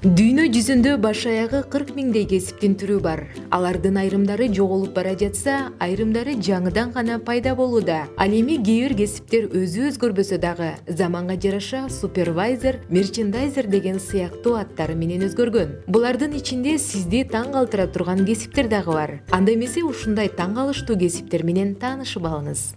Дүйнө жүзүндө баш аягы 40 миңдей кесиптин түрү бар. Алардын айрымдары жоголуп бара жатса, айрымдары жаңыдан гана пайда болууда. Ал эми кээ бир кесиптер өзү өзгөрбөсө дагы, заманга жараша супервайзер, мерчендайзер деген сыяктуу аттары менен өзгөргөн. Булардын ичинде сизди таң калтыра турган кесиптер дагы бар. Анда эмесе ушундай таң калыштуу кесиптер менен таанышып алыңыз.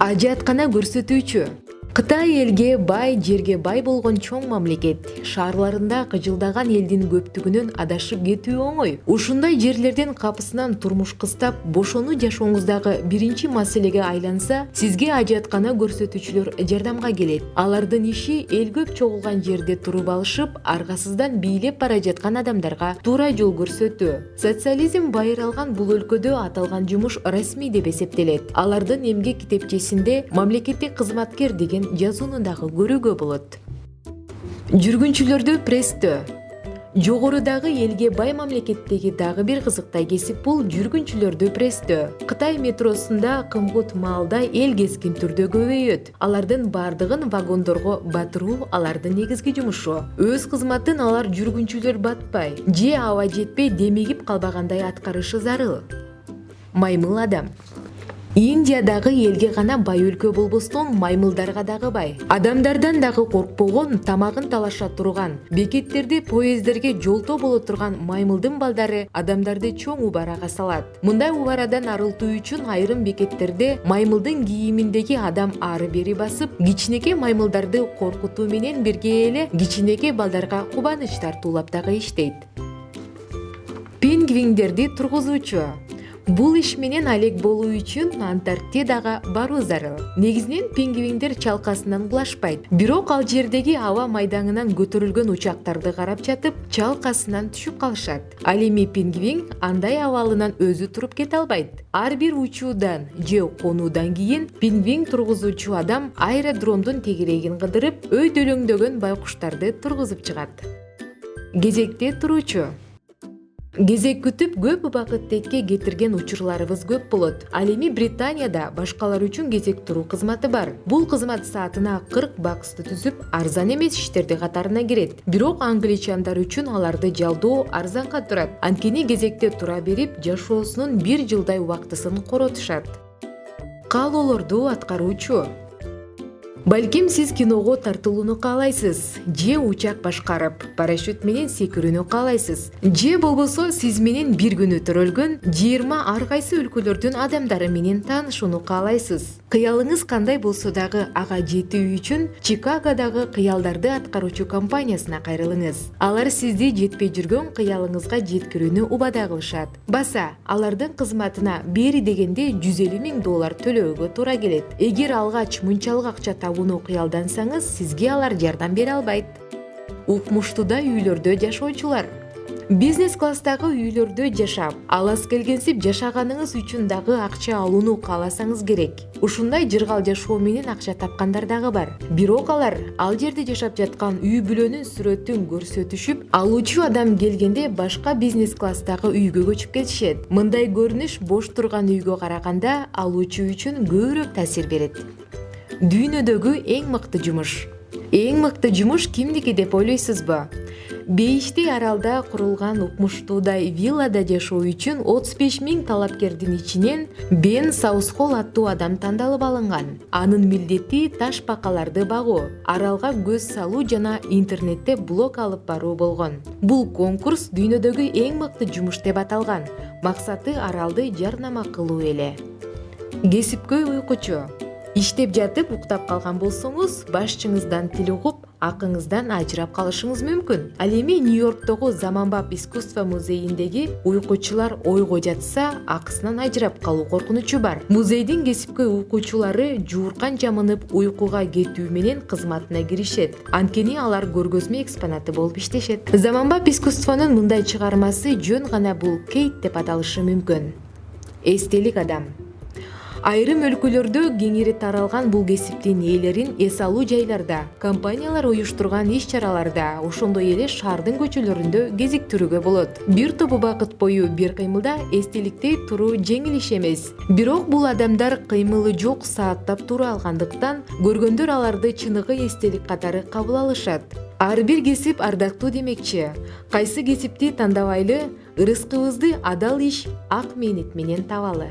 Ажыаткана көрсөтүүчү. Кытай элге бай, жерге бай болгон чоң мамлекет. Шаарларында кыжылдаган элдин көптүгүнөн адашып кетүү оңой. Ушундай жерлерден капысынан турмуш кыстап, бошонуу жашооңуздагы биринчи маселеге айланса, сизге ажыаткана көрсөтүүчүлөр жардамга келет. Алардын иши эл көп чогулган жерде туруп алышып, аргасыздан бийлеп бара жаткан адамдарга туура жол көрсөтүү. Социализм байыралган бул өлкөдө аталган жумуш расмий деп эсептелет. Алардын эмгек китепчесинде мамлекеттик кызматкер деген жазууну дагы көрүүгө болот. Жүргүнчүлөрдү пресстөө. Жогорудагы элге бай мамлекеттеги дагы бир кызыктай кесип бул жүргүнчүлөрдү пресстөө. Кытай метросунда кымбат маалда эл кескин түрдө көбөйөт. Алардын бардыгын вагондорго батыруу алардын негизги жумушу. Өз кызматын алар жүргүнчүлөр батпай, же аба жетпей демигип калбагандай аткарышы зарыл. Маймыл адам. Индиядагы элге гана бай өлкө болбостон маймылдарга дагы бай. Адамдардан дагы коркпогон, тамагын талаша турган, бекеттерде поездерге жолтоо боло турган маймылдын балдары адамдарды чоң убарага салат. Мындай убарадан арылтуу үчүн айрым бекеттерде маймылдын кийиминдеги адам ары-бери басып, кичинекей маймылдарды коркутуу менен бирге эле кичинекей балдарга кубаныч тартуулап дагы иштейт. Пингвиндерди тургузуучу. Бул иш менен алек болуу үчүн Антарктидага баруу зарыл. Негизинен пингвиндер чалкасынан кулашпайт. Бирок ал жердеги аба майдаңынан көтөрүлгөн учактарды карап жатып, чалкасынан түшүп калышат. Ал эми пингвин андай абалынан өзү туруп кете албайт. Ар бир учуудан же конуудан кийин пингвин тургузуучу адам аэродромдун тегерегин кыдырып, өйдөлөңдөгөн байкуштарды тургузуп чыгат. Кезекте туруучу. Кезек күтүп көп убакыт текке кетирген учурларыбыз көп болот. Ал эми Британияда башкалар үчүн кезек туруу кызматы бар. Бул кызмат саатына 40 баксты түзүп, арзан эмес иштерди катарына кирет. Бирок англичандар үчүн аларды жалдоо арзанга турат. Анткени кезекте тура берип, жашоосунун 1 жылдай убактысын коротушат. Каалоолорду аткаруучу. Балким сиз киного тартылууну каалайсыз, же учак башкарып, парашют менен секирүүнү каалайсыз, же болбосо сиз менен бир күнү төрөлгөн 20 ар кайсы өлкөлөрдүн адамдары менен таанышууну каалайсыз. Кыялыңыз кандай болсо дагы ага жетүү үчүн Чикагодагы кыялдарды аткаруучу компаниясына кайрылыңыз. Алар сизди жетпей жүргөн кыялыңызга жеткирүүнү убада кылышат. Баса, алардын кызматына бери дегенде $150,000 төлөөгө туура келет. Эгер алгач мынчалык акча табууну кыялдансаңыз, сизге алар жардам бере албайт. Укмуштуудай үйлөрдө жашоочулар. Бизнес класстагы үйлөрдө жашап, алас келгенсип жашаганыңыз үчүн дагы акча алууну кааласаңыз керек. Ушундай жыргал жашоо менен акча тапкандар дагы бар. Бирок алар ал жерде жашап жаткан үй бүлөнүн сүрөтүн көрсөтүшүп, алуучу адам келгенде башка бизнес класстагы үйгө көчүп кетишет. Мындай көрүнүш бош турган үйгө караганда алуучу үчүн көбүрөөк таасир берет. Дүйнөдөгү эң мыкты жумуш. Эң мыкты жумуш кимдики деп ойлойсузбу? Бейиштей аралда курулган укмуштуудай виллада жашоо үчүн 35,000 талапкердин ичинен Бен Саусхолл аттуу адам тандалып алынган. Анын милдети таш бакаларды багуу, аралга көз салуу жана интернетте блог алып баруу болгон. Бул конкурс дүйнөдөгү эң мыкты жумуш деп аталган. Максаты аралды жарнама кылуу эле. Кесипкөй уйкучу. Иштеп жатып уктап калган болсоңуз, башчыңыздан тил угуп, акыңыздан ажырап калышыңыз мүмкүн. Ал эми Нью-Йорктогу Заманбап искусство музейиндеги уйкучулар ойго жатса, акысынан ажырап калуу коркунучу бар. Музейдин кесипкөй уйкучулары жууркан жамынып уйкуга кетүү менен кызматына киришет. Анткени алар көргөзмө экспонаты болуп иштешет. Заманбап искусствонун мындай чыгармасы жөн гана бул Кейт деп аталышы мүмкүн. Эстелик адам. Айрым өлкөлөрдө кеңири таралган бул кесиптин ээлерин эс алуу жайларда, компаниялар уюштурган иш-чараларда, ошондой эле шаардын көчөлөрүндө кезиктирүүгө болот. Бир топ убакыт бою бир кыймылда эстеликтей туруу жеңил иш эмес. Бирок бул адамдар кыймылы жок сааттап тура алгандыктан көргөндөр аларды чыныгы эстелик катары кабыл алышат. Ар бир кесип ардактуу демекчи. Кайсы кесипти тандабайлы, ырыскыбызды адал иш, ак мээнет менен табалы.